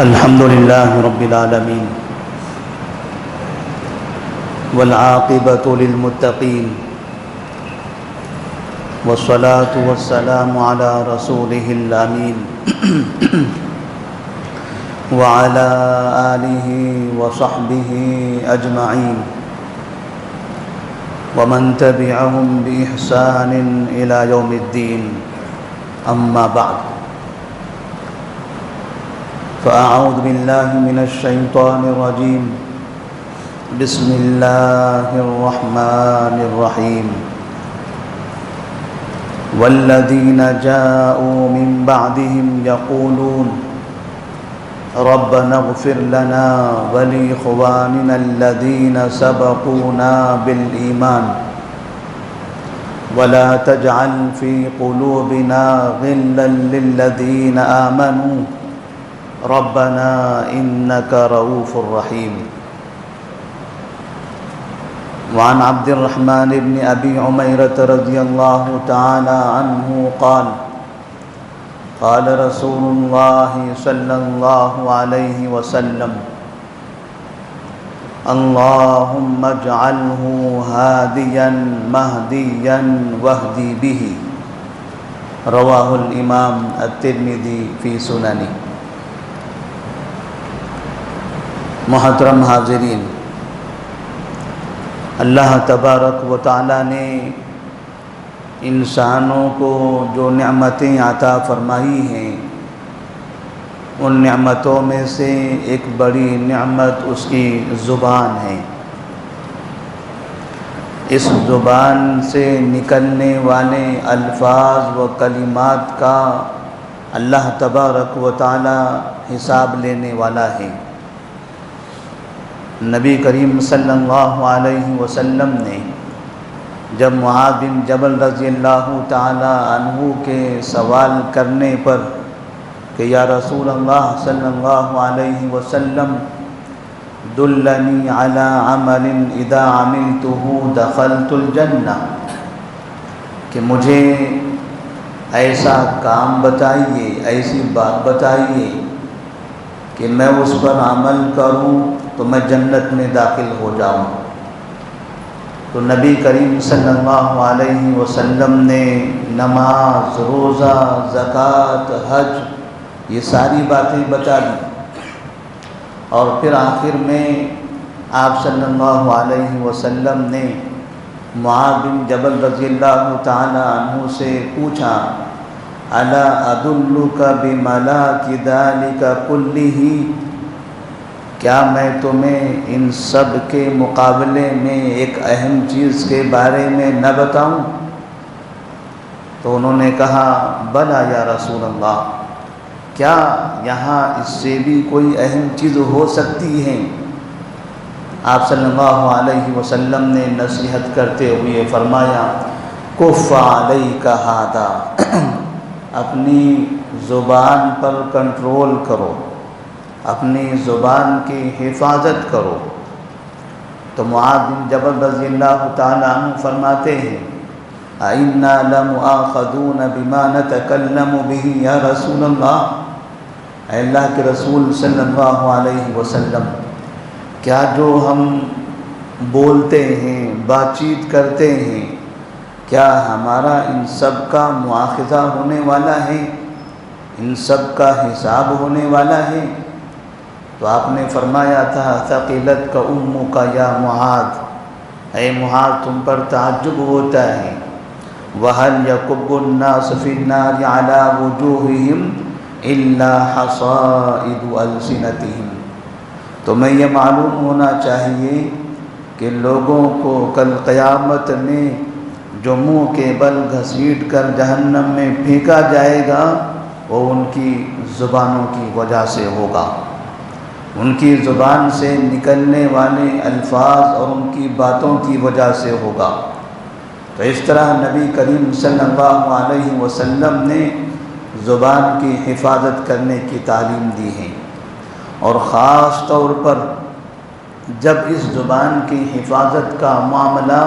الحمد لله رب العالمين والعاقبة للمتقين والصلاة والسلام على رسوله الأمين وعلى آله وصحبه أجمعين ومن تبعهم بإحسان إلى يوم الدين أما بعد فأعوذ بالله من الشيطان الرجيم بسم الله الرحمن الرحيم والذين جاءوا من بعدهم يقولون ربنا اغفر لنا ولإخواننا الذين سبقونا بالإيمان ولا تجعل في قلوبنا غلا للذين آمنوا ربنا إنك رؤوف رحيم وعن عبد الرحمن بن أبي عميرة رضي الله تعالى عنه قال قال رسول الله صلى الله عليه وسلم اللهم اجعله هاديا مهديا واهدي به رواه الإمام الترمذي في سننه. محترم حاضرین، اللہ تبارک و تعالیٰ نے انسانوں کو جو نعمتیں عطا فرمائی ہیں ان نعمتوں میں سے ایک بڑی نعمت اس کی زبان ہے. اس زبان سے نکلنے والے الفاظ و کلمات کا اللہ تبارک و تعالیٰ حساب لینے والا ہے. نبی کریم صلی اللہ علیہ وسلم نے جب معاذ بن جبل رضی اللہ تعالی عنہ کے سوال کرنے پر کہ یا رسول اللہ صلی اللہ علیہ وسلم دلنی علی عمل اذا عملته دخلت الجنہ، کہ مجھے ایسا کام بتائیے، ایسی بات بتائیے کہ میں اس پر عمل کروں تو میں جنت میں داخل ہو جاؤں. تو نبی کریم صلی اللہ علیہ وسلم نے نماز، روزہ، زکوٰۃ، حج، یہ ساری باتیں بتا دی، اور پھر آخر میں آپ صلی اللہ علیہ وسلم نے معاذ بن جبل رضی اللہ تعالی عنہ سے پوچھا الا ادلک بملاک ذلک کلہ، کیا میں تمہیں ان سب کے مقابلے میں ایک اہم چیز کے بارے میں نہ بتاؤں؟ تو انہوں نے کہا بلا یا رسول اللہ، کیا یہاں اس سے بھی کوئی اہم چیز ہو سکتی ہے؟ آپ صلی اللہ علیہ وسلم نے نصیحت کرتے ہوئے فرمایا کف علیک ھذا، اپنی زبان پر کنٹرول کرو، اپنی زبان کی حفاظت کرو. تو معاذ بن جبل رضی اللہ تعالی عنہ فرماتے ہیں اِنَّا لَمُؤَاخَذُونَ بِمَا نَتَكَلَّمُ بِهِ یا رسول اللہ، اے اللہ کے رسول صلی اللہ علیہ وسلم، کیا جو ہم بولتے ہیں، بات چیت کرتے ہیں، کیا ہمارا ان سب کا مواخذہ ہونے والا ہے، ان سب کا حساب ہونے والا ہے؟ تو آپ نے فرمایا تھا ثقلتک امک یا معاذ، اے معاذ تم پر تعجب ہوتا ہے. وَهَلْ يَكُبُّ النَّاسُ فِي النَّارِ عَلَى وُجُوهِهِمْ إِلَّا حَصَائِدُ أَلْسِنَتِهِمْ، تمہیں یہ معلوم ہونا چاہیے کہ لوگوں کو کل قیامت میں جو منہ کے بل گھسیٹ کر جہنم میں پھینکا جائے گا وہ ان کی زبانوں کی وجہ سے ہوگا، ان کی زبان سے نکلنے والے الفاظ اور ان کی باتوں کی وجہ سے ہوگا. تو اس طرح نبی کریم صلی اللہ علیہ وسلم نے زبان کی حفاظت کرنے کی تعلیم دی ہے، اور خاص طور پر جب اس زبان کی حفاظت کا معاملہ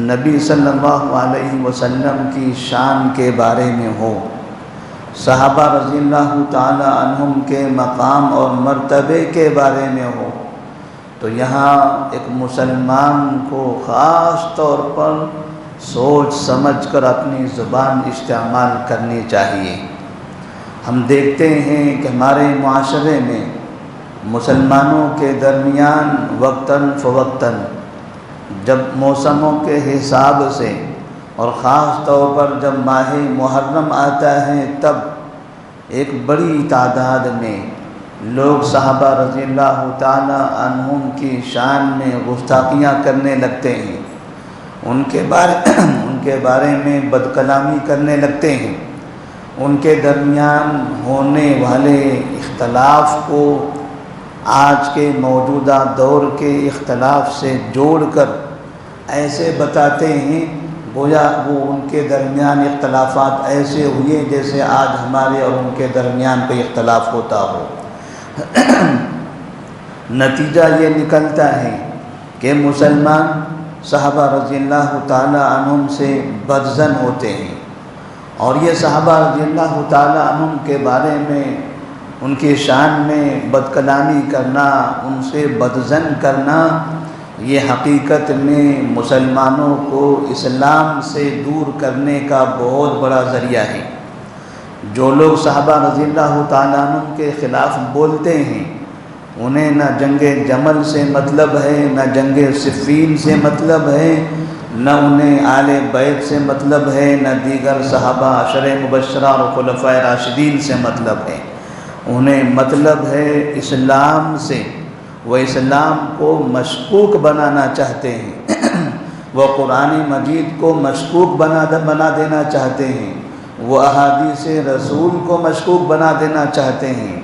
نبی صلی اللہ علیہ وسلم کی شان کے بارے میں ہو، صحابہ رضی اللہ تعالی عنہم کے مقام اور مرتبے کے بارے میں ہو تو یہاں ایک مسلمان کو خاص طور پر سوچ سمجھ کر اپنی زبان استعمال کرنی چاہیے۔ ہم دیکھتے ہیں کہ ہمارے معاشرے میں مسلمانوں کے درمیان وقتاً فوقتاً جب موسموں کے حساب سے اور خاص طور پر جب ماہ محرم آتا ہے تب ایک بڑی تعداد میں لوگ صحابہ رضی اللہ تعالی عنہم کی شان میں گستاخیاں کرنے لگتے ہیں، ان کے بارے میں بد کلامی کرنے لگتے ہیں، ان کے درمیان ہونے والے اختلاف کو آج کے موجودہ دور کے اختلاف سے جوڑ کر ایسے بتاتے ہیں گویا وہ ان کے درمیان اختلافات ایسے ہوئے جیسے آج ہمارے اور ان کے درمیان کوئی اختلاف ہوتا ہو۔ نتیجہ یہ نکلتا ہے کہ مسلمان صحابہ رضی اللہ تعالی عنہم سے بدظن ہوتے ہیں، اور یہ صحابہ رضی اللہ تعالی عنہم کے بارے میں ان کی شان میں بد کلامی کرنا، ان سے بدظن کرنا، یہ حقیقت میں مسلمانوں کو اسلام سے دور کرنے کا بہت بڑا ذریعہ ہے۔ جو لوگ صحابہ رضی اللہ تعالیٰ عنہ کے خلاف بولتے ہیں انہیں نہ جنگ جمل سے مطلب ہے، نہ جنگ صفین سے مطلب ہے، نہ انہیں آل بیت سے مطلب ہے، نہ دیگر صحابہ عشرہ مبشرہ اور خلفائے راشدین سے مطلب ہے، انہیں مطلب ہے اسلام سے۔ وہ اسلام کو مشکوک بنانا چاہتے ہیں، وہ قرآن مجید کو مشکوک بنا دینا چاہتے ہیں، وہ احادیث رسول کو مشکوک بنا دینا چاہتے ہیں،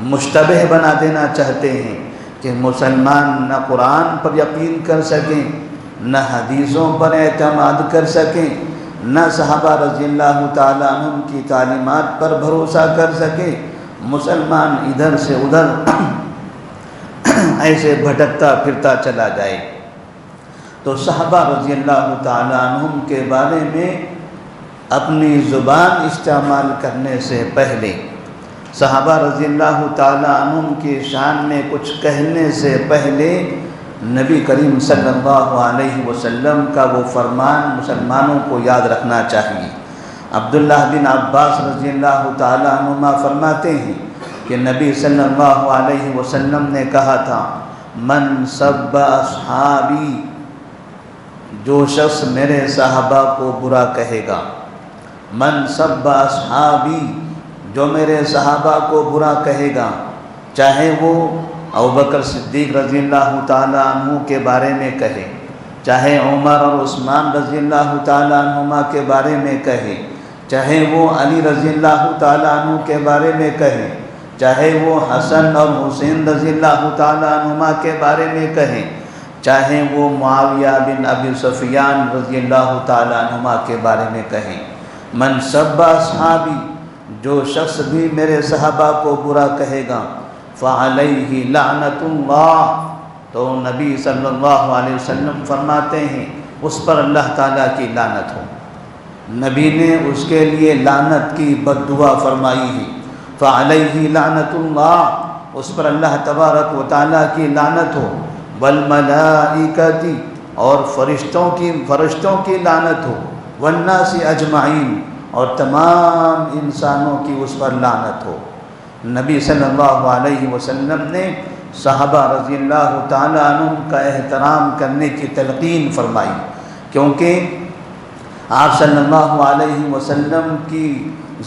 مشتبہ بنا دینا چاہتے ہیں کہ مسلمان نہ قرآن پر یقین کر سکیں، نہ حدیثوں پر اعتماد کر سکیں، نہ صحابہ رضی اللہ تعالیٰ عنہم کی تعلیمات پر بھروسہ کر سکیں، مسلمان ادھر سے ادھر ایسے بھٹکتا پھرتا چلا جائے۔ تو صحابہ رضی اللہ تعالیٰ عنہم کے بارے میں اپنی زبان استعمال کرنے سے پہلے، صحابہ رضی اللہ تعالیٰ عنہم کی شان میں کچھ کہنے سے پہلے نبی کریم صلی اللہ علیہ وسلم کا وہ فرمان مسلمانوں کو یاد رکھنا چاہیے۔ عبداللہ بن عباس رضی اللہ تعالیٰ عنہما فرماتے ہیں کہ نبی صلی اللہ علیہ وسلم نے کہا تھا، من سب اصحابی، جو شخص میرے صحابہ کو برا کہے گا، من سب اصحابی، جو میرے صحابہ کو برا کہے گا، چاہے وہ ابوبکر صدیق رضی اللہ تعالیٰ عنہ کے بارے میں کہے، چاہے عمر اور عثمان رضی اللہ تعالیٰ عنہما کے بارے میں کہے، چاہے وہ علی رضی اللہ تعالیٰ عنہ کے بارے میں کہے، چاہے وہ حسن اور حسین رضی اللہ تعالیٰ عنہما کے بارے میں کہیں، چاہے وہ معاویہ بن ابی سفیان رضی اللہ تعالیٰ عنہما کے بارے میں کہیں، من سب اصحابی، جو شخص بھی میرے صحابہ کو برا کہے گا، فعلیہ لعنت اللہ، تو نبی صلی اللہ علیہ وسلم فرماتے ہیں اس پر اللہ تعالیٰ کی لعنت ہو۔ نبی نے اس کے لیے لعنت کی بد دعا فرمائی ہے، فعلیہ لعنت اللہ، اس پر اللہ تبارک و تعالیٰ کی لعنت ہو، والملائکۃ، اور فرشتوں کی لعنت ہو، والناس اجمعین، اور تمام انسانوں کی اس پر لعنت ہو۔ نبی صلی اللہ علیہ وسلم نے صحابہ رضی اللہ تعالیٰ عنہم کا احترام کرنے کی تلقین فرمائی، کیونکہ آپ صلی اللہ علیہ وسلم کی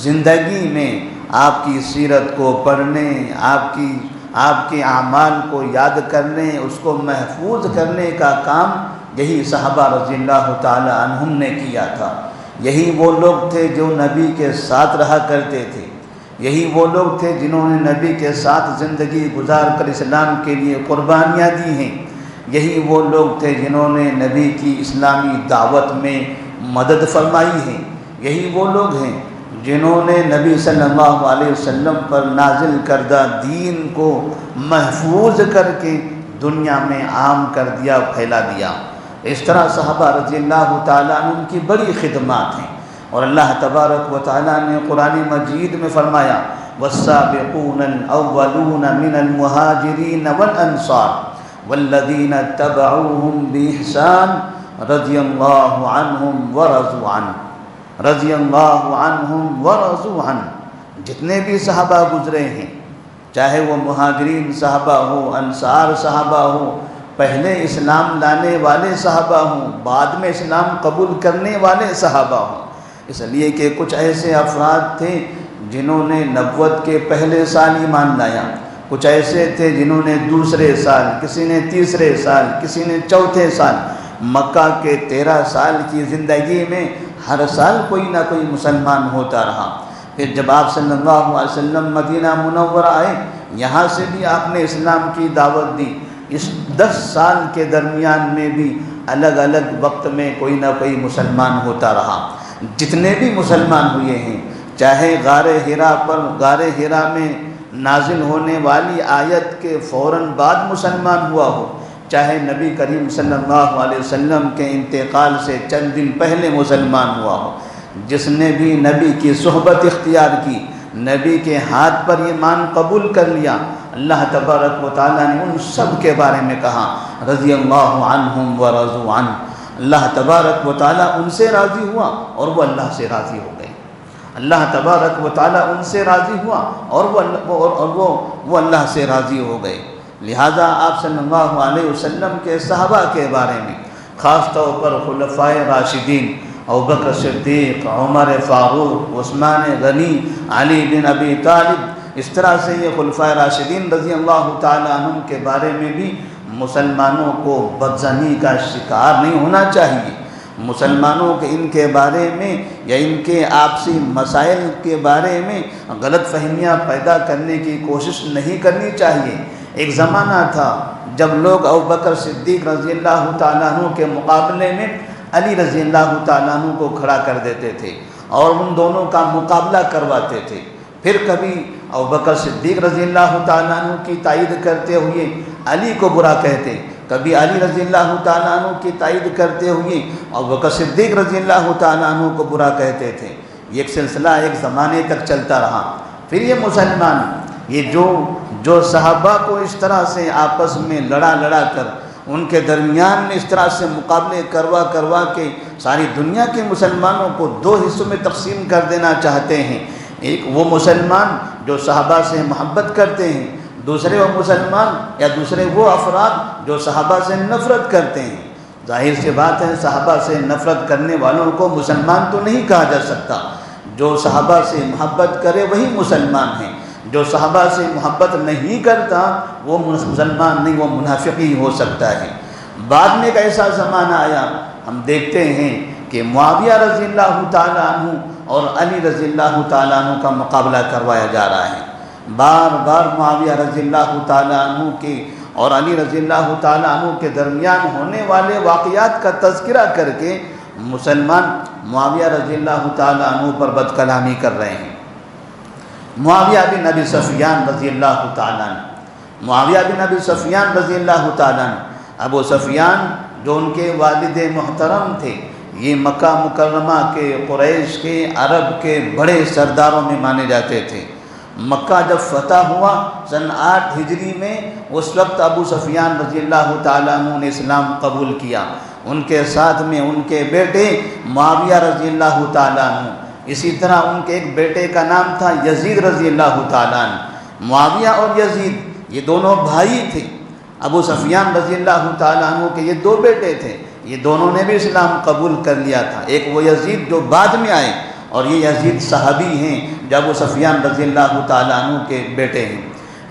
زندگی میں آپ کی سیرت کو پڑھنے، آپ کے اعمال کو یاد کرنے، اس کو محفوظ کرنے کا کام یہی صحابہ رضی اللہ تعالی عنہم نے کیا تھا۔ یہی وہ لوگ تھے جو نبی کے ساتھ رہا کرتے تھے، یہی وہ لوگ تھے جنہوں نے نبی کے ساتھ زندگی گزار کر اسلام کے لیے قربانیاں دی ہیں، یہی وہ لوگ تھے جنہوں نے نبی کی اسلامی دعوت میں مدد فرمائی ہے، یہی وہ لوگ ہیں جنہوں نے نبی صلی اللہ علیہ وسلم پر نازل کردہ دین کو محفوظ کر کے دنیا میں عام کر دیا، پھیلا دیا۔ اس طرح صحابہ رضی اللہ تعالیٰ عنہ کی بڑی خدمات ہیں۔ اور اللہ تبارک و تعالیٰ نے قرآن مجید میں فرمایا والسابقون الاولون من المہاجرین والانصار والذین اتبعوہم بإحسان رضی اللہ عنہم ورضوا عنہ رضی اللہ عنہم ورضوا عنہ۔ جتنے بھی صحابہ گزرے ہیں، چاہے وہ مہاجرین صحابہ ہو، انصار صحابہ ہو، پہلے اسلام لانے والے صحابہ ہوں، بعد میں اسلام قبول کرنے والے صحابہ ہوں، اس لیے کہ کچھ ایسے افراد تھے جنہوں نے نبوت کے پہلے سال ایمان لایا، کچھ ایسے تھے جنہوں نے دوسرے سال، کسی نے تیسرے سال، کسی نے چوتھے سال۔ مکہ کے 13 سال کی زندگی میں ہر سال کوئی نہ کوئی مسلمان ہوتا رہا۔ پھر جب آپ صلی اللہ علیہ وسلم مدینہ منورہ آئے، یہاں سے بھی آپ نے اسلام کی دعوت دی۔ اس 10 سال کے درمیان میں بھی الگ الگ وقت میں کوئی نہ کوئی مسلمان ہوتا رہا۔ جتنے بھی مسلمان ہوئے ہیں، چاہے غار حرا میں نازل ہونے والی آیت کے فوراً بعد مسلمان ہوا ہو، چاہے نبی کریم صلی اللہ علیہ وسلم کے انتقال سے چند دن پہلے مسلمان ہوا ہو، جس نے بھی نبی کی صحبت اختیار کی، نبی کے ہاتھ پر ایمان قبول کر لیا، اللہ تبارک و تعالیٰ نے ان سب کے بارے میں کہا رضی اللہ عنہم ورضوا عنہ۔ اللہ تبارک و تعالیٰ ان سے راضی ہوا اور وہ اللہ سے راضی ہو گئے۔ اللہ تبارک و تعالیٰ ان سے راضی ہوا اور وہ اللہ سے راضی ہو گئے۔ لہذا آپ صلی اللہ علیہ وسلم کے صحابہ کے بارے میں، خاص طور پر خلفائے راشدین ابوبکر صدیق، عمر فاروق، عثمان غنی، علی بن ابی طالب، اس طرح سے یہ خلفائے راشدین رضی اللہ تعالیٰ عنہم کے بارے میں بھی مسلمانوں کو بدظنی کا شکار نہیں ہونا چاہیے۔ مسلمانوں کے ان کے بارے میں یا ان کے آپسی مسائل کے بارے میں غلط فہمیاں پیدا کرنے کی کوشش نہیں کرنی چاہیے۔ ایک زمانہ تھا جب لوگ ابوبکر صدیق رضی اللہ تعالیٰ عنہ کے مقابلے میں علی رضی اللہ تعالیٰ عنہ کو کھڑا کر دیتے تھے اور ان دونوں کا مقابلہ کرواتے تھے۔ پھر کبھی ابوبکر صدیق رضی اللہ تعالیٰ عنہ کی تائید کرتے ہوئے علی کو برا کہتے، کبھی علی رضی اللہ تعالیٰ عنہ کی تائید کرتے ہوئے ابوبکر صدیق رضی اللہ تعالیٰ عنہ کو برا کہتے تھے۔ یہ ایک سلسلہ ایک زمانے تک چلتا رہا۔ پھر یہ مسلمان، یہ جو صحابہ کو اس طرح سے آپس میں لڑا کر ان کے درمیان میں اس طرح سے مقابلے کروا کے ساری دنیا کے مسلمانوں کو 2 حصوں میں تقسیم کر دینا چاہتے ہیں، ایک وہ مسلمان جو صحابہ سے محبت کرتے ہیں، دوسرے وہ مسلمان یا دوسرے وہ افراد جو صحابہ سے نفرت کرتے ہیں۔ ظاہر سی بات ہے، صحابہ سے نفرت کرنے والوں کو مسلمان تو نہیں کہا جا سکتا۔ جو صحابہ سے محبت کرے وہی مسلمان ہیں، جو صحابہ سے محبت نہیں کرتا وہ مسلمان نہیں، وہ منافق ہی ہو سکتا ہے۔ بعد میں ایک ایسا زمانہ آیا، ہم دیکھتے ہیں کہ معاویہ رضی اللہ تعالیٰ عنہ اور علی رضی اللہ تعالیٰ عنہ کا مقابلہ کروایا جا رہا ہے۔ بار بار معاویہ رضی اللہ تعالیٰ عنہ کے اور علی رضی اللہ تعالیٰ عنہ کے درمیان ہونے والے واقعات کا تذکرہ کر کے مسلمان معاویہ رضی اللہ تعالیٰ عنہ پر بد کلامی کر رہے ہیں۔ معاویہ بن ابی سفیان رضی اللہ تعالیٰ عنہ، معاویہ بن ابی سفیان رضی اللہ تعالیٰ عنہ، ابو سفیان جو ان کے والد محترم تھے، یہ مکہ مکرمہ کے قریش کے عرب کے بڑے سرداروں میں مانے جاتے تھے۔ مکہ جب فتح ہوا سن 8 ہجری میں، اس وقت ابو سفیان رضی اللہ تعالیٰ عنہ نے اسلام قبول کیا، ان کے ساتھ میں ان کے بیٹے معاویہ رضی اللہ تعالیٰ عنہ، اسی طرح ان کے ایک بیٹے کا نام تھا یزید رضی اللہ تعالیٰ عنہ۔ معاویہ اور یزید یہ دونوں بھائی تھے۔ ابو سفیان رضی اللہ تعالیٰ عنہ کے یہ 2 بیٹے تھے، یہ دونوں نے بھی اسلام قبول کر لیا تھا۔ ایک وہ یزید جو بعد میں آئے اور یہ یزید صحابی ہیں جو ابو سفیان رضی اللہ تعالیٰ عنہ کے بیٹے ہیں۔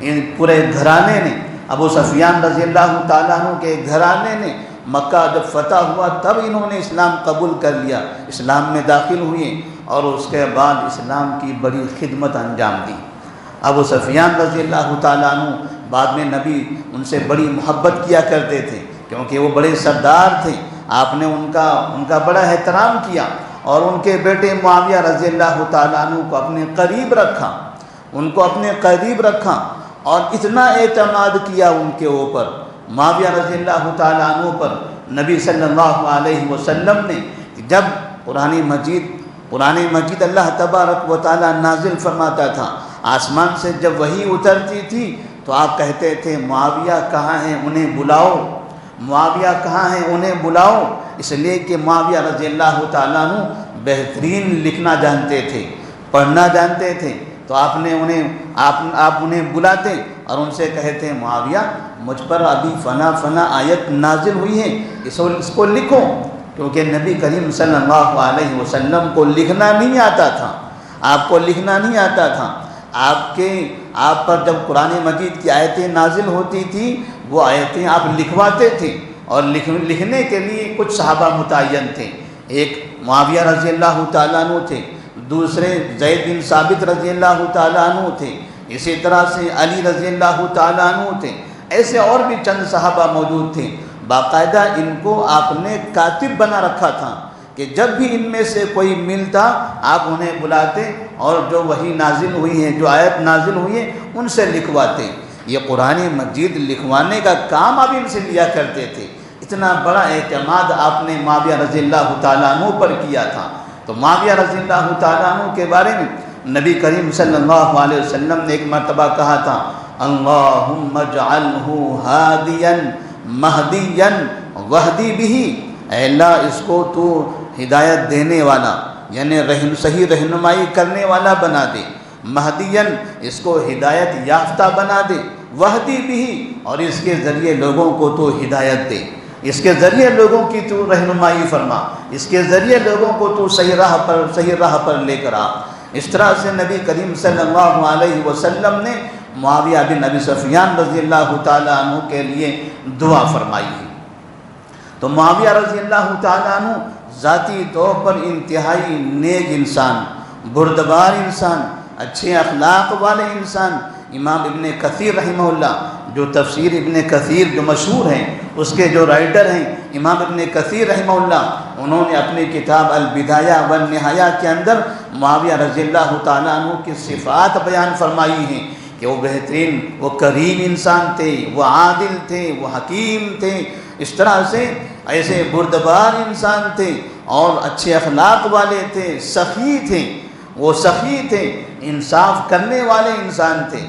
ان پورے گھرانے نے، ابو سفیان رضی اللہ تعالیٰ عنہ کے گھرانے نے مکہ جب فتح ہوا تب انہوں نے اسلام قبول کر لیا، اسلام میں داخل ہوئے اور اس کے بعد اسلام کی بڑی خدمت انجام دی۔ ابو سفیان رضی اللہ تعالیٰ عنہ بعد میں نبی ان سے بڑی محبت کیا کرتے تھے کیونکہ وہ بڑے سردار تھے، آپ نے ان کا بڑا احترام کیا اور ان کے بیٹے معاویہ رضی اللہ تعالیٰ عنہ کو اپنے قریب رکھا، ان کو اپنے قریب رکھا اور اتنا اعتماد کیا ان کے اوپر، معاویہ رضی اللہ تعالیٰ عنہ پر، نبی صلی اللہ علیہ وسلم نے جب قرآن مجید قرآن مجید اللہ تبارک و تعالیٰ نازل فرماتا تھا، آسمان سے جب وحی اترتی تھی تو آپ کہتے تھے معاویہ کہاں ہیں انہیں بلاؤ، معاویہ کہاں ہیں انہیں بلاؤ، اس لیے کہ معاویہ رضی اللہ تعالیٰ عنہ بہترین لکھنا جانتے تھے، پڑھنا جانتے تھے، تو آپ انہیں بلاتے اور ان سے کہتے معاویہ مجھ پر ابھی فنا آیت نازل ہوئی ہے، اس کو لکھو، کیونکہ نبی کریم صلی اللہ علیہ وسلم کو لکھنا نہیں آتا تھا، آپ کو لکھنا نہیں آتا تھا، آپ پر جب قرآن مجید کی آیتیں نازل ہوتی تھی وہ آیتیں آپ لکھواتے تھے، اور لکھنے کے لیے کچھ صحابہ متعین تھے، ایک معاویہ رضی اللہ تعالیٰ عنہ تھے، دوسرے زید بن ثابت رضی اللہ تعالیٰ عنہ تھے، اسی طرح سے علی رضی اللہ تعالیٰ عنہ تھے، ایسے اور بھی چند صحابہ موجود تھے، باقاعدہ ان کو آپ نے کاتب بنا رکھا تھا کہ جب بھی ان میں سے کوئی ملتا آپ انہیں بلاتے اور جو وحی نازل ہوئی ہے، جو آیت نازل ہوئی ہے ان سے لکھواتے۔ یہ قرآن مجید لکھوانے کا کام آپ ان سے لیا کرتے تھے، اتنا بڑا اعتماد آپ نے معاویہ رضی اللہ تعالیٰ عنہ پر کیا تھا۔ تو معاویہ رضی اللہ تعالیٰ عنہ کے بارے میں نبی کریم صلی اللہ علیہ وسلم نے ایک مرتبہ کہا تھا اللہم اجعلہ ہادیا مہدیا وہدی بہ، اے اللہ اس کو تو ہدایت دینے والا یعنی صحیح رہنمائی کرنے والا بنا دے، مہدین اس کو ہدایت یافتہ بنا دے، وہدی بھی اور اس کے ذریعے لوگوں کو تو ہدایت دے، اس کے ذریعے لوگوں کی تو رہنمائی فرما، اس کے ذریعے لوگوں کو تو صحیح راہ پر لے کر آ۔ اس طرح سے نبی کریم صلی اللہ علیہ وسلم نے معاویہ بن ابی سفیان رضی اللہ تعالیٰ عنہ کے لیے دعا فرمائی ہے۔ تو معاویہ رضی اللہ تعالیٰ عنہ ذاتی طور پر انتہائی نیک انسان، بردبار انسان، اچھے اخلاق والے انسان۔ امام ابن کثیر رحمہ اللہ، جو تفسیر ابن کثیر جو مشہور ہیں اس کے جو رائٹر ہیں امام ابن کثیر رحمہ اللہ، انہوں نے اپنی کتاب البدایہ والنہایہ کے اندر معاویہ رضی اللہ تعالیٰ عنہ کی صفات بیان فرمائی ہیں کہ وہ بہترین، وہ کریم انسان تھے، وہ عادل تھے، وہ حکیم تھے، اس طرح سے ایسے بردبار انسان تھے اور اچھے اخلاق والے تھے، سخی تھے، وہ سخی تھے، انصاف کرنے والے انسان تھے۔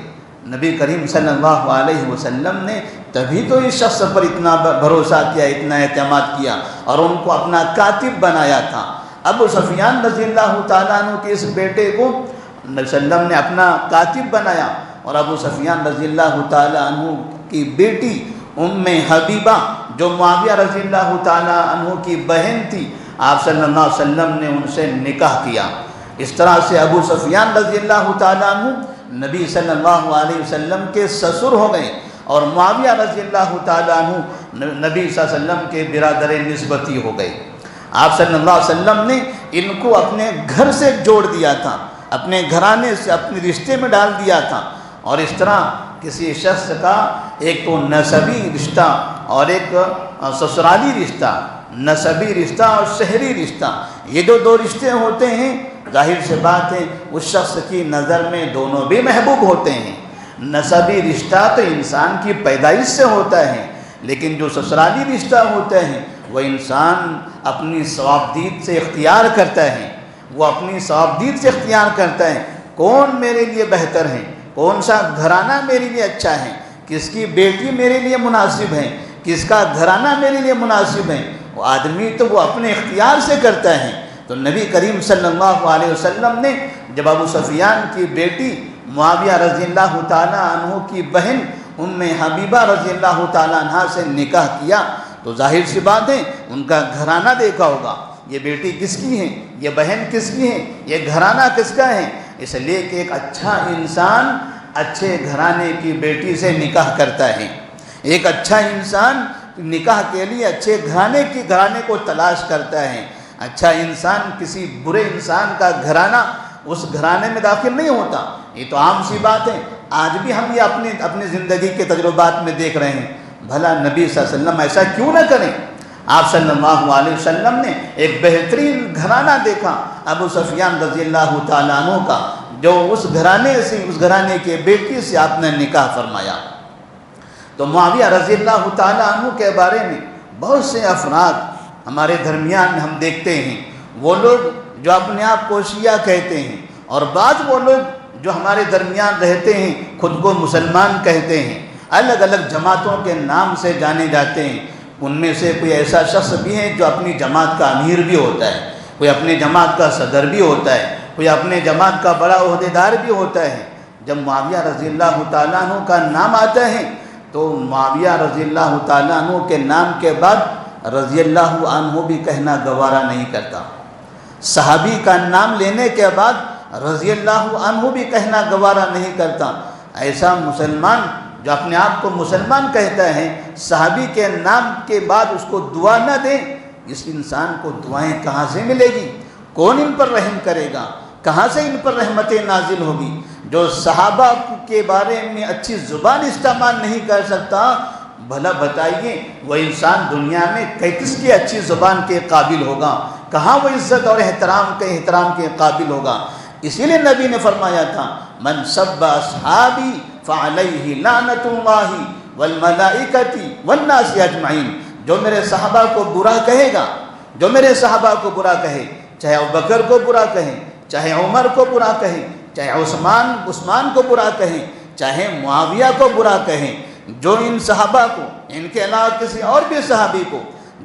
نبی کریم صلی اللہ علیہ وسلم نے تبھی تو اس شخص پر اتنا بھروسہ کیا، اتنا اعتماد کیا اور ان کو اپنا کاتب بنایا تھا۔ ابو سفیان رضی اللہ تعالیٰ عنہ کے اس بیٹے کو نبی صلی اللہ علیہ وسلم نے اپنا کاتب بنایا، اور ابو سفیان رضی اللہ تعالیٰ عنہ کی بیٹی ام حبیبہ جو معاویہ رضی اللہ تعالیٰ عنہ کی بہن تھی، آپ صلی اللہ علیہ وسلم نے ان سے نکاح کیا۔ اس طرح سے ابو سفیان رضی اللہ تعالیٰ عنہ نبی صلی اللہ علیہ وسلم کے سسر ہو گئے، اور معاویہ رضی اللہ تعالیٰ عنہ نبی صلی اللہ علیہ وسلم کے برادر نسبتی ہو گئے۔ آپ صلی اللہ علیہ وسلم نے ان کو اپنے گھر سے جوڑ دیا تھا، اپنے گھرانے سے اپنے رشتے میں ڈال دیا تھا، اور اس طرح کسی شخص کا ایک تو نسبی رشتہ اور ایک سسرالی رشتہ، نسبی رشتہ اور شہری رشتہ، یہ جو دو رشتے ہوتے ہیں ظاہر سے بات ہے اس شخص کی نظر میں دونوں بھی محبوب ہوتے ہیں۔ نسبی رشتہ تو انسان کی پیدائش سے ہوتا ہے، لیکن جو سسرالی رشتہ ہوتا ہے وہ انسان اپنی ثوابدید سے اختیار کرتا ہے، وہ اپنی ثوابدید سے اختیار کرتا ہے کون میرے لیے بہتر ہے، کون سا گھرانہ میرے لیے اچھا ہے، کس کی بیٹی میرے لیے مناسب ہے، کس کا گھرانہ میرے لیے مناسب ہے، وہ آدمی تو وہ اپنے اختیار سے کرتا ہے۔ تو نبی کریم صلی اللہ علیہ وسلم نے جب ابو سفیان کی بیٹی معاویہ رضی اللہ تعالیٰ عنہ کی بہن ام حبیبہ رضی اللہ تعالیٰ عنہ سے نکاح کیا تو ظاہر سی بات ہے ان کا گھرانہ دیکھا ہوگا، یہ بیٹی کس کی ہے، یہ بہن کس کی ہے، یہ گھرانہ کس کا ہے، اس لیے کہ ایک اچھا انسان اچھے گھرانے کی بیٹی سے نکاح کرتا ہے، ایک اچھا انسان نکاح کے لیے اچھے گھرانے کو تلاش کرتا ہے۔ اچھا انسان کسی برے انسان کا گھرانہ اس گھرانے میں داخل نہیں ہوتا، یہ تو عام سی بات ہے، آج بھی ہم یہ اپنی زندگی کے تجربات میں دیکھ رہے ہیں۔ بھلا نبی صلی اللہ علیہ وسلم ایسا کیوں نہ کریں؟ آپ صلی اللہ علیہ وسلم نے ایک بہترین گھرانہ دیکھا ابو سفیان رضی اللہ تعالیٰ عنہ کا، جو اس گھرانے کے بیٹی سے آپ نے نکاح فرمایا۔ تو معاویہ رضی اللہ تعالیٰ عنہ کے بارے میں بہت سے افراد ہمارے درمیان ہم دیکھتے ہیں، وہ لوگ جو اپنے آپ کو شیعہ کہتے ہیں، اور بعض وہ لوگ جو ہمارے درمیان رہتے ہیں خود کو مسلمان کہتے ہیں، الگ الگ جماعتوں کے نام سے جانے جاتے ہیں۔ ان میں سے کوئی ایسا شخص بھی ہے جو اپنی جماعت کا امیر بھی ہوتا ہے، کوئی اپنے جماعت کا صدر بھی ہوتا ہے، کوئی اپنے جماعت کا بڑا عہدیدار بھی ہوتا ہے۔ جب معاویہ رضی اللہ تعالیٰ عنہ کا نام آتا ہے تو معاویہ رضی اللہ تعالیٰ عنہ کے نام کے بعد رضی اللہ عنہ بھی کہنا گوارا نہیں کرتا۔ صحابی کا نام لینے کے بعد رضی اللہ عنہ بھی کہنا گوارا نہیں کرتا۔ ایسا مسلمان جو اپنے آپ کو مسلمان کہتا ہے، صحابی کے نام کے بعد اس کو دعا نہ دے، اس انسان کو دعائیں کہاں سے ملے گی؟ کون ان پر رحم کرے گا؟ کہاں سے ان پر رحمتیں نازل ہوگی؟ جو صحابہ کے بارے میں اچھی زبان استعمال نہیں کر سکتا، بھلا بتائیے وہ انسان دنیا میں کس کی اچھی زبان کے قابل ہوگا؟ کہاں وہ عزت اور احترام کے قابل ہوگا؟ اسی لیے نبی نے فرمایا تھا، من سب اصحابی فعلیہ لعنت اللہ والملائکۃ والناس اجمعین۔ جو میرے صحابہ کو برا کہے گا، جو میرے صحابہ کو برا کہے، چاہے ابوبکر کو برا کہے، چاہے عمر کو برا کہے، چاہے عثمان کو برا کہیں، چاہے معاویہ کو برا کہیں، جو ان صحابہ کو، ان کے علاوہ کسی اور بھی صحابی کو،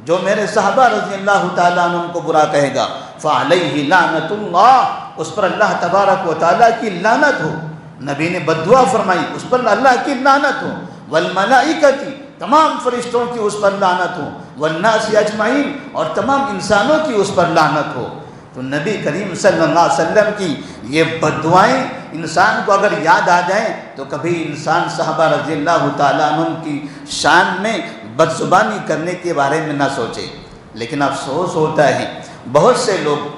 جو میرے صحابہ رضی اللہ تعالیٰ عنہ کو برا کہے گا، فعلیہ لعنت اللہ، اس پر اللہ تبارک و تعالیٰ کی لعنت ہو۔ نبی نے بددعا فرمائی، اس پر اللہ کی لعنت ہو، والملائکۃ، تمام فرشتوں کی اس پر لعنت ہو، والناس اجمعین، اور تمام انسانوں کی اس پر لعنت ہو۔ تو نبی کریم صلی اللہ علیہ وسلم کی یہ بددعائیں انسان کو اگر یاد آ جائیں تو کبھی انسان صحابہ رضی اللہ تعالیٰ عنہ کی شان میں بدزبانی کرنے کے بارے میں نہ سوچے۔ لیکن افسوس ہوتا ہے بہت سے لوگ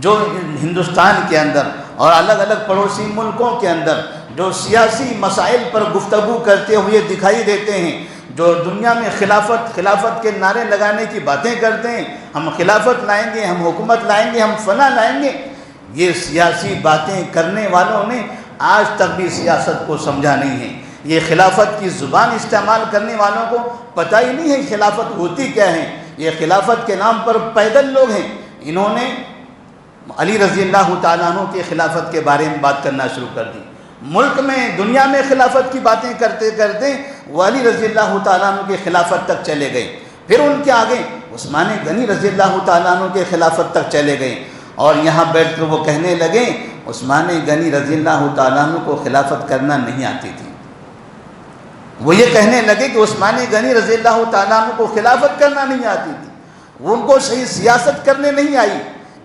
جو ہندوستان کے اندر اور الگ الگ پڑوسی ملکوں کے اندر جو سیاسی مسائل پر گفتگو کرتے ہوئے دکھائی دیتے ہیں، جو دنیا میں خلافت کے نعرے لگانے کی باتیں کرتے ہیں، ہم خلافت لائیں گے، ہم حکومت لائیں گے، ہم فلاں لائیں گے، یہ سیاسی باتیں کرنے والوں نے آج تک بھی سیاست کو سمجھا نہیں ہے۔ یہ خلافت کی زبان استعمال کرنے والوں کو پتہ ہی نہیں ہے خلافت ہوتی کیا ہے۔ یہ خلافت کے نام پر پیدل لوگ ہیں، انہوں نے علی رضی اللہ تعالیٰ عنہ کے خلافت کے بارے میں بات کرنا شروع کر دی۔ ملک میں، دنیا میں خلافت کی باتیں کرتے کرتے وہ علی رضی اللہ تعالیٰ عنہ کے خلافت تک چلے گئے، پھر ان کے آگے عثمان غنی رضی اللہ تعالیٰ عنہ کے خلافت تک چلے گئے، اور یہاں بیٹھ کر وہ کہنے لگے عثمان غنی رضی اللہ تعالیٰ عنہ کو خلافت کرنا نہیں آتی تھی۔ وہ یہ کہنے لگے کہ عثمان غنی رضی اللہ تعالیٰ عنہ کو خلافت کرنا نہیں آتی تھی، وہ ان کو صحیح سیاست کرنے نہیں آئی،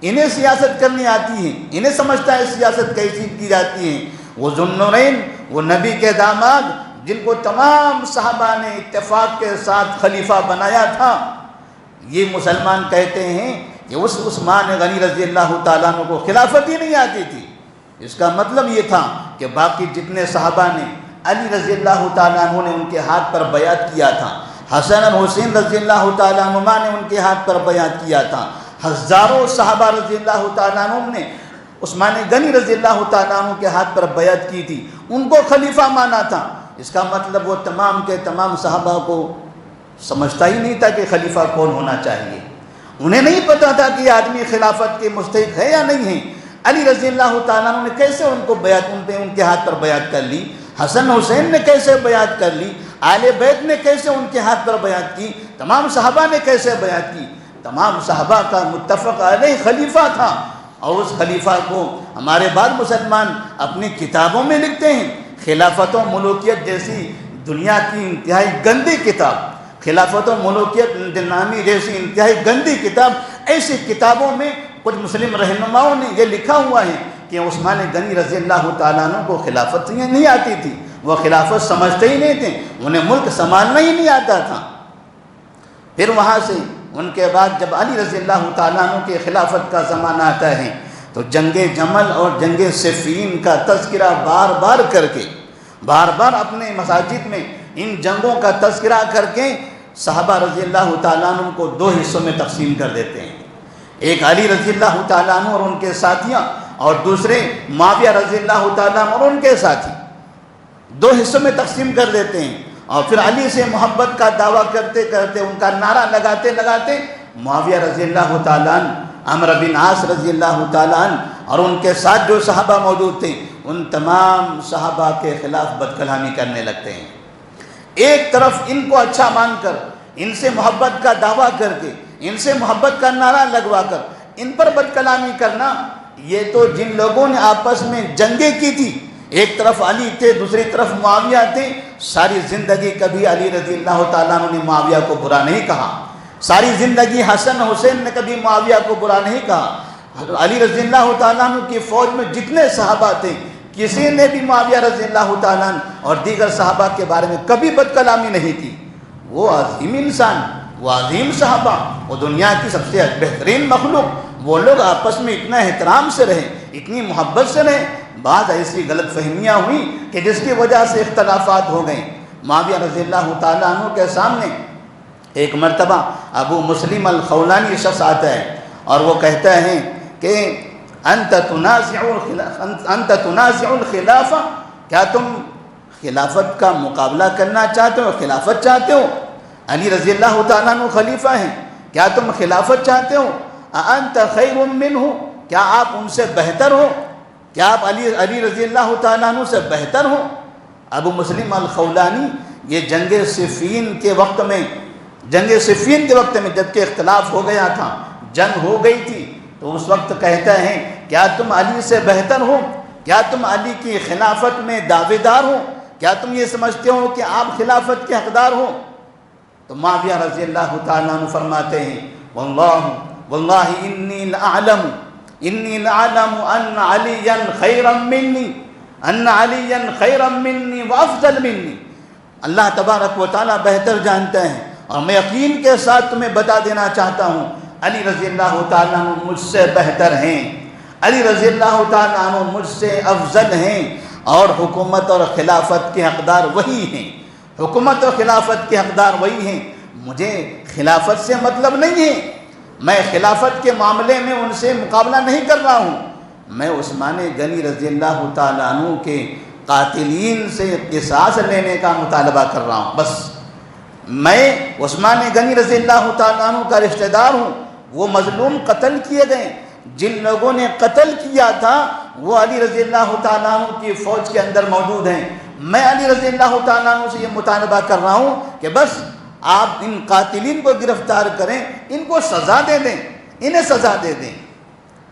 انہیں سیاست کرنی آتی ہے، انہیں سمجھتا ہے سیاست کیسی کی جاتی ہے۔ وہ ذوالنورین، وہ نبی کے داماد جن کو تمام صحابہ نے اتفاق کے ساتھ خلیفہ بنایا تھا، یہ مسلمان کہتے ہیں کہ اس عثمان غنی رضی اللہ تعالیٰ عنہ کو خلافت ہی نہیں آتی تھی۔ اس کا مطلب یہ تھا کہ باقی جتنے صحابہ نے علی رضی اللہ تعالیٰ عنہ نے ان کے ہاتھ پر بیعت کیا تھا، حسن اور حسین رضی اللہ تعالیٰ عنہ نے ان کے ہاتھ پر بیعت کیا تھا، ہزاروں صحابہ رضی اللہ تعالیٰ عنہ نے عثمان غنی رضی اللہ تعالیٰ عنہ کے ہاتھ پر بیعت کی تھی، ان کو خلیفہ مانا تھا۔ اس کا مطلب وہ تمام کے تمام صحابہ کو سمجھتا ہی نہیں تھا کہ خلیفہ کون ہونا چاہیے، انہیں نہیں پتا تھا کہ یہ آدمی خلافت کے مستحق ہے یا نہیں ہے۔ علی رضی اللہ تعالیٰ عنہ نے کیسے ان کو بیعت، ان کے ہاتھ پر بیعت کر لی، حسن حسین نے کیسے بیعت کر لی، آل بیت نے کیسے ان کے ہاتھ پر بیعت کی، تمام صحابہ نے کیسے بیعت کی۔ تمام صحابہ کا متفق علیہ خلیفہ تھا، اور اس خلیفہ کو ہمارے بعض مسلمان اپنی کتابوں میں لکھتے ہیں۔ خلافت و ملوکیت جیسی دنیا کی انتہائی گندی کتاب، خلافت و ملوکیت نامی جیسی انتہائی گندی کتاب، ایسی کتابوں میں کچھ مسلم رہنماؤں نے یہ لکھا ہوا ہے کہ عثمان غنی رضی اللہ تعالیٰ عنہ کو خلافت نہیں آتی تھی، وہ خلافت سمجھتے ہی نہیں تھے، انہیں ملک سنبھالنا ہی نہیں آتا تھا۔ پھر وہاں سے ان کے بعد جب علی رضی اللہ تعالیٰ عنہ کے خلافت کا زمانہ آتا ہے تو جنگ جمل اور جنگ صفین کا تذکرہ بار بار کر کے، بار بار اپنے مساجد میں ان جنگوں کا تذکرہ کر کے صحابہ رضی اللہ تعالیٰ عنہ کو دو حصوں میں تقسیم کر دیتے ہیں، ایک علی رضی اللہ تعالیٰ عنہ اور ان کے ساتھیاں، اور دوسرے معاویہ رضی اللہ تعالیٰ عنہ اور ان کے ساتھی، دو حصوں میں تقسیم کر دیتے ہیں۔ اور پھر علی سے محبت کا دعویٰ کرتے کرتے، ان کا نعرہ لگاتے لگاتے معاویہ رضی اللہ تعالیٰ عنہ عمرو بن عاص رضی اللہ تعالیٰ عنہ اور ان کے ساتھ جو صحابہ موجود تھے، ان تمام صحابہ کے خلاف بد کلامی کرنے لگتے ہیں۔ ایک طرف ان کو اچھا مان کر، ان سے محبت کا دعویٰ کر کے، ان سے محبت کا نعرہ لگوا کر ان پر بد کلامی کرنا، یہ تو جن لوگوں نے آپس میں جنگیں کی تھی، ایک طرف علی تھے، دوسری طرف معاویہ تھے، ساری زندگی کبھی علی رضی اللہ تعالیٰ عنہ نے معاویہ کو برا نہیں کہا، ساری زندگی حسن حسین نے کبھی معاویہ کو برا نہیں کہا۔ علی رضی اللہ تعالیٰ عنہ کی فوج میں جتنے صحابہ تھے، کسی نے بھی معاویہ رضی اللہ تعالیٰ عنہ اور دیگر صحابہ کے بارے میں کبھی بد کلامی نہیں کی۔ وہ عظیم انسان، وہ عظیم صحابہ، وہ دنیا کی سب سے بہترین مخلوق، وہ لوگ آپس میں اتنا احترام سے رہیں، اتنی محبت سے رہیں۔ بعض ایسی غلط فہمیاں ہوئیں کہ جس کی وجہ سے اختلافات ہو گئیں۔ معاویہ رضی اللہ تعالیٰ عنہ کے سامنے ایک مرتبہ ابو مسلم الخولانی شخص آتا ہے اور وہ کہتا ہے کہ انت تنازع الخلافہ، کیا تم خلافت کا مقابلہ کرنا چاہتے ہو، خلافت چاہتے ہو؟ علی رضی اللہ تعالیٰ عنہ خلیفہ ہیں، کیا تم خلافت چاہتے ہو؟ انت خیر منہ، کیا آپ ان سے بہتر ہو؟ کیا آپ علی رضی اللہ تعالیٰ عنہ سے بہتر ہو؟ ابو مسلم الخولانی یہ جنگ صفین کے وقت میں جب کہ اختلاف ہو گیا تھا، جنگ ہو گئی تھی، تو اس وقت کہتا ہے کیا تم علی سے بہتر ہو؟ کیا تم علی کی خلافت میں دعوے دار ہو؟ کیا تم یہ سمجھتے ہو کہ آپ خلافت کے حقدار ہو؟ تو معاویہ رضی اللہ تعالیٰ عنہ فرماتے ہیں واللہ انی لأعلم ان علیا خیرا منی وافضل منی، اللہ تبارک و تعالیٰ بہتر جانتا ہے، اور میں یقین کے ساتھ تمہیں بتا دینا چاہتا ہوں علی رضی اللہ تعالیٰ عنہ مجھ سے بہتر ہیں، علی رضی اللہ تعالیٰ عنہ مجھ سے افضل ہیں، اور حکومت اور خلافت کے حقدار وہی ہیں، حکومت اور خلافت کے حقدار وہی ہیں۔ مجھے خلافت سے مطلب نہیں ہے، میں خلافت کے معاملے میں ان سے مقابلہ نہیں کر رہا ہوں، میں عثمان غنی رضی اللہ تعالیٰ عنہ کے قاتلین سے قصاص لینے کا مطالبہ کر رہا ہوں، بس میں عثمان غنی رضی اللہ تعالیٰ عنہ کا رشتہ دار ہوں۔ وہ مظلوم قتل کیے گئے، جن لوگوں نے قتل کیا تھا وہ علی رضی اللہ تعالیٰ عنہ کی فوج کے اندر موجود ہیں، میں علی رضی اللہ تعالیٰ عنہ سے یہ مطالبہ کر رہا ہوں کہ بس آپ ان قاتلین کو گرفتار کریں، ان کو سزا دے دیں، انہیں سزا دے دیں۔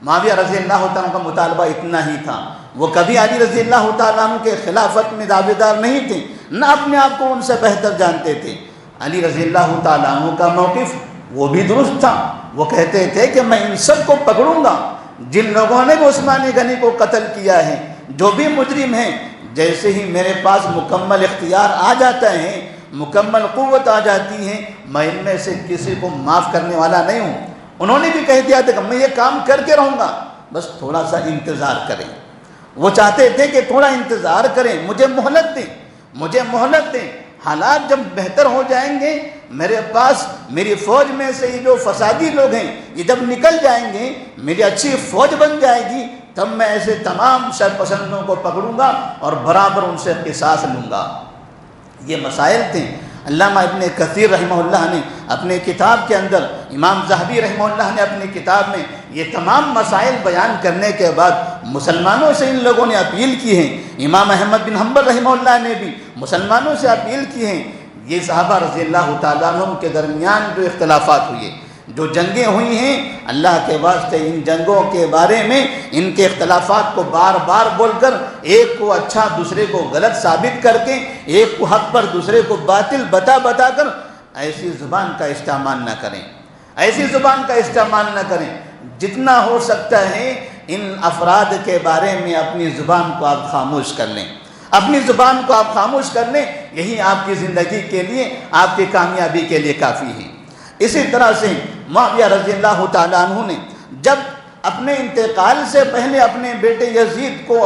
معاویہ رضی اللہ تعالیٰ کا مطالبہ اتنا ہی تھا، وہ کبھی علی رضی اللہ تعالیٰ عنہ کے خلافت میں دعوے دار نہیں تھے، نہ اپنے آپ کو ان سے بہتر جانتے تھے۔ علی رضی اللہ تعالیٰ عنہ کا موقف وہ بھی درست تھا، وہ کہتے تھے کہ میں ان سب کو پکڑوں گا، جن لوگوں نے عثمان غنی کو قتل کیا ہے، جو بھی مجرم ہیں، جیسے ہی میرے پاس مکمل اختیار آ جاتا ہے، مکمل قوت آ جاتی ہے، میں ان میں سے کسی کو معاف کرنے والا نہیں ہوں۔ انہوں نے بھی کہہ دیا تھا کہ میں یہ کام کر کے رہوں گا، بس تھوڑا سا انتظار کریں۔ وہ چاہتے تھے کہ تھوڑا انتظار کریں، مجھے مہلت دیں، حالات جب بہتر ہو جائیں گے، میرے پاس میری فوج میں سے یہ جو فسادی لوگ ہیں یہ جب نکل جائیں گے، میری اچھی فوج بن جائے گی، تب میں ایسے تمام شرپسندوں کو پکڑوں گا اور برابر ان سے قصاص لوں گا۔ یہ مسائل تھے۔ علامہ ابن کثیر رحمہ اللہ نے اپنے کتاب کے اندر، امام ذہبی رحمہ اللہ نے اپنی کتاب میں یہ تمام مسائل بیان کرنے کے بعد مسلمانوں سے ان لوگوں نے اپیل کی ہے۔ امام احمد بن حنبل رحمہ اللہ نے بھی مسلمانوں سے اپیل کی ہے، یہ صحابہ رضی اللہ تعالیٰ عنہ کے درمیان جو اختلافات ہوئے، جو جنگیں ہوئی ہیں، اللہ کے واسطے ان جنگوں کے بارے میں ان کے اختلافات کو بار بار بول کر، ایک کو اچھا دوسرے کو غلط ثابت کر کے، ایک کو حق پر دوسرے کو باطل بتا کر ایسی زبان کا استعمال نہ کریں، ایسی زبان کا استعمال نہ کریں۔ جتنا ہو سکتا ہے ان افراد کے بارے میں اپنی زبان کو آپ خاموش کر لیں، اپنی زبان کو آپ خاموش کر لیں، یہی آپ کی زندگی کے لیے، آپ کی کامیابی کے لیے کافی ہے۔ اسی طرح سے معاویہ رضی اللہ تعالیٰ عنہ نے جب اپنے انتقال سے پہلے اپنے بیٹے یزید کو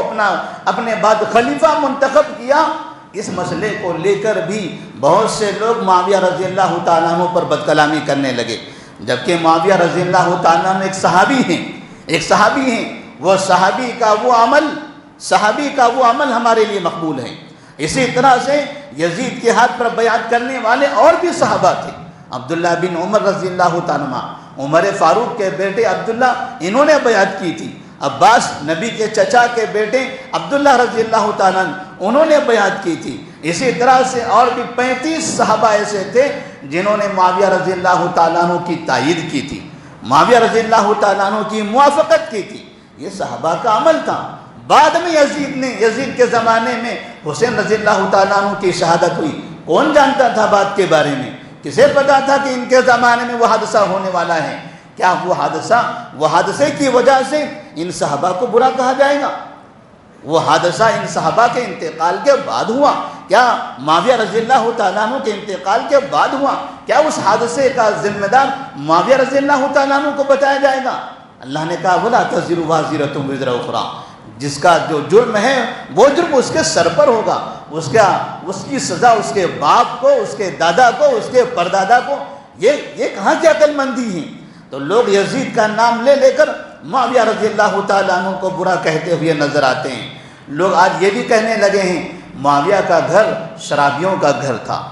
اپنے بعد خلیفہ منتخب کیا، اس مسئلے کو لے کر بھی بہت سے لوگ معاویہ رضی اللہ تعالیٰ عنہ پر بد کلامی کرنے لگے، جبکہ معاویہ رضی اللہ تعالیٰ عنہ ایک صحابی ہیں، وہ صحابی کا وہ عمل ہمارے لیے مقبول ہے۔ اسی طرح سے یزید کے ہاتھ پر بیعت کرنے والے اور بھی صحابہ تھے، عبداللہ بن عمر رضی اللہ تعالیٰ عنہ، عمر فاروق کے بیٹے عبداللہ انہوں نے بیعت کی تھی، عباس نبی کے چچا کے بیٹے عبداللہ رضی اللہ تعالیٰ انہوں نے بیعت کی تھی۔ اسی طرح سے اور بھی 35 صحابہ ایسے تھے جنہوں نے معاویہ رضی اللہ تعالیٰ عنہ کی تائید کی تھی، معاویہ رضی اللہ تعالیٰ عنہ کی موافقت کی تھی۔ یہ صحابہ کا عمل تھا۔ بعد میں یزید کے زمانے میں حسین رضی اللہ تعالیٰ عنہ کی شہادت ہوئی، کون جانتا تھا بات کے بارے میں؟ کسے پتا تھا کہ ان کے زمانے میں وہ حادثہ ہونے والا ہے؟ کیا وہ حادثے کی وجہ سے ان صحابہ کو برا کہا جائے گا؟ وہ حادثہ ان صحابہ کے انتقال کے بعد ہوا، کیا معاویہ رضی اللہ تعالیٰ عنہ کے انتقال کے بعد ہوا؟ کیا اس حادثے کا ذمہ دار معاویہ رضی اللہ تعالیٰ عنہ کو بتایا جائے گا؟ اللہ نے کہا وَلَا تَزِرُ وَازِرَةٌ وِزْرَ أُخْرَىٰ، جس کا جو جرم ہے وہ جرم اس کے سر پر ہوگا، اس کی سزا اس کے باپ کو، اس کے دادا کو، اس کے پردادا کو۔ یہ کہاں کی عقل مندی ہے؟ تو لوگ یزید کا نام لے لے کر معاویہ رضی اللہ تعالیٰ عنہ کو برا کہتے ہوئے نظر آتے ہیں۔ لوگ آج یہ بھی کہنے لگے ہیں معاویہ کا گھر شرابیوں کا گھر تھا۔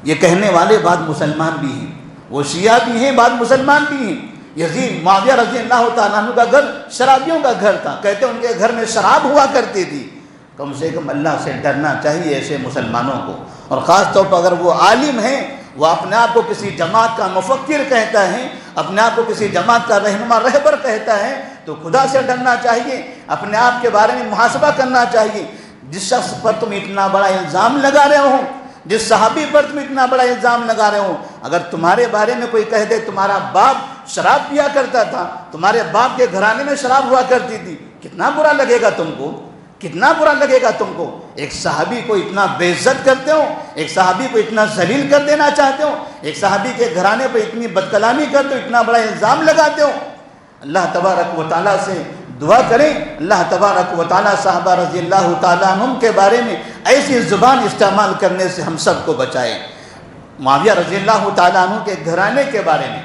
یہ کہنے والے بعض مسلمان بھی ہیں، وہ شیعہ بھی ہیں، بعض مسلمان بھی ہیں۔ یزید معاویہ رضی اللہ تعالیٰ عنہ کا گھر شرابیوں کا گھر تھا، کہتے ان کے گھر میں شراب ہوا کرتی تھی۔ کم سے کم اللہ سے ڈرنا چاہیے ایسے مسلمانوں کو، اور خاص طور پر اگر وہ عالم ہیں، وہ اپنے آپ کو کسی جماعت کا مفکر کہتا ہے، اپنے آپ کو کسی جماعت کا رہنما رہبر کہتا ہے، تو خدا سے ڈرنا چاہیے، اپنے آپ کے بارے میں محاسبہ کرنا چاہیے۔ جس شخص پر تم اتنا بڑا الزام لگا رہے ہو، جس صحابی پر تم اتنا بڑا الزام لگا رہے ہو، اگر تمہارے بارے میں کوئی کہہ دے تمہارا باپ شراب پیا کرتا تھا، تمہارے باپ کے گھرانے میں شراب ہوا کرتی تھی، کتنا برا لگے گا تم کو؟ کتنا برا لگے گا تم کو؟ ایک صحابی کو اتنا بے عزت کرتے ہو، ایک صحابی کو اتنا ذلیل کر دینا چاہتے ہو، ایک صحابی کے گھرانے پر اتنی بدکلامی کرتے ہو، اتنا بڑا الزام لگاتے ہو۔ اللہ تبارک و تعالیٰ سے دعا کریں، اللہ تبارک و تعالیٰ صحابہ رضی اللہ تعالیٰ عنہم کے بارے میں ایسی زبان استعمال کرنے سے ہم سب کو بچائے۔ معاویہ رضی اللہ تعالیٰ عنہ کے گھرانے کے بارے میں،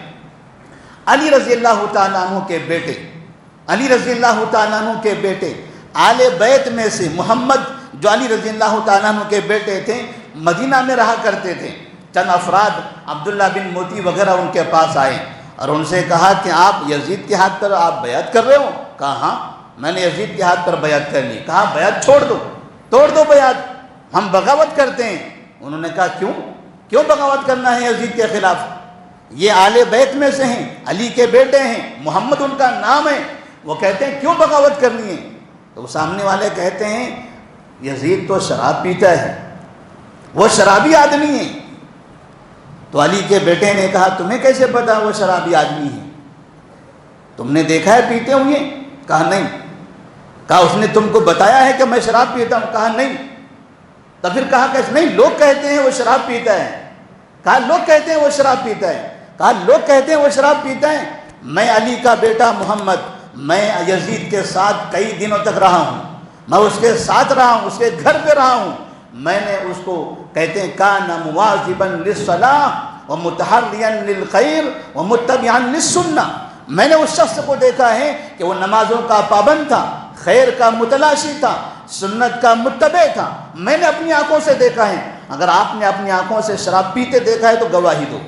علی رضی اللہ تعالیٰ عنہ کے بیٹے، علی رضی اللہ تعالیٰ عنہ کے بیٹے آل بیت میں سے محمد جو علی رضی اللہ تعالیٰ عنہ کے بیٹے تھے، مدینہ میں رہا کرتے تھے۔ چند افراد عبداللہ بن موتی وغیرہ ان کے پاس آئے اور ان سے کہا کہ آپ یزید کے ہاتھ پر آپ بیعت کر رہے ہو؟ کہا ہاں میں نے یزید کے ہاتھ پر بیعت کر لی۔ کہا بیعت چھوڑ دو، توڑ دو بیعت، ہم بغاوت کرتے ہیں۔ انہوں نے کہا کیوں بغاوت کرنا ہے یزید کے خلاف؟ یہ آل بیت میں سے ہیں، علی کے بیٹے ہیں، محمد ان کا نام ہے، وہ کہتے ہیں کیوں بغاوت کرنی ہے؟ تو سامنے والے کہتے ہیں یزید تو شراب پیتا ہے، وہ شرابی آدمی ہے۔ تو علی کے بیٹے نے کہا تمہیں کیسے پتا وہ شرابی آدمی ہے؟ تم نے دیکھا ہے پیتے ہوئے؟ کہا نہیں۔ کہا اس نے تم کو بتایا ہے کہ میں شراب پیتا ہوں؟ کہا نہیں۔ تو پھر کہا کہ نہیں لوگ کہتے ہیں وہ شراب پیتا ہے۔ کہا لوگ کہتے ہیں وہ شراب پیتا ہے۔ کہا لوگ کہتے ہیں وہ شراب پیتا ہے، میں علی کا بیٹا محمد، میں یزید کے ساتھ کئی دنوں تک رہا ہوں، میں اس کے ساتھ رہا ہوں، اس کے گھر پہ رہا ہوں، میں نے اس کو کہتے ہیں کان مواظبا للصلاۃ ومتحریا للخیر ومتبعا للسنہ، میں نے اس شخص کو دیکھا ہے کہ وہ نمازوں کا پابند تھا، خیر کا متلاشی تھا، سنت کا متبع تھا، میں نے اپنی آنکھوں سے دیکھا ہے۔ اگر آپ نے اپنی آنکھوں سے شراب پیتے دیکھا ہے تو گواہی دو۔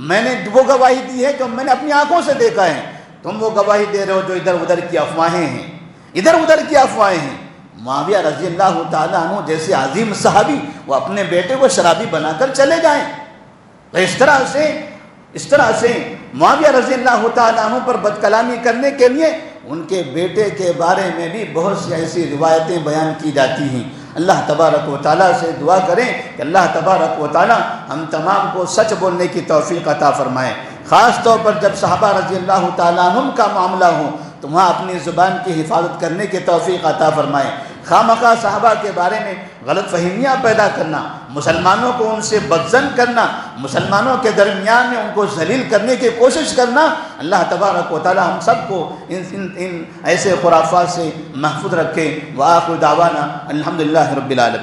میں نے وہ گواہی دی ہے کہ میں نے اپنی آنکھوں سے دیکھا ہے، تم وہ گواہی دے رہے ہو جو ادھر ادھر کی افواہیں ہیں، ادھر ادھر کی افواہیں ہیں۔ معاویہ رضی اللہ تعالیٰ عنہ جیسے عظیم صحابی وہ اپنے بیٹے کو شرابی بنا کر چلے جائیں، تو اس طرح سے معاویہ رضی اللہ تعالیٰ عنہ پر بدکلامی کرنے کے لیے ان کے بیٹے کے بارے میں بھی بہت سی ایسی روایتیں بیان کی جاتی ہیں۔ اللہ تبارک و تعالیٰ سے دعا کریں کہ اللہ تبارک و تعالیٰ ہم تمام کو سچ بولنے کی توفیق عطا فرمائے، خاص طور پر جب صحابہ رضی اللہ تعالیٰ عنہم کا معاملہ ہو تو وہاں اپنی زبان کی حفاظت کرنے کی توفیق عطا فرمائے۔ خامخواہ صحابہ کے بارے میں غلط فہمیاں پیدا کرنا، مسلمانوں کو ان سے بدظن کرنا، مسلمانوں کے درمیان میں ان کو ذلیل کرنے کی کوشش کرنا، اللہ تبارک و تعالی ہم سب کو ان ایسے خرافات سے محفوظ رکھے۔ وآخر دعوانا الحمدللہ رب العالمین۔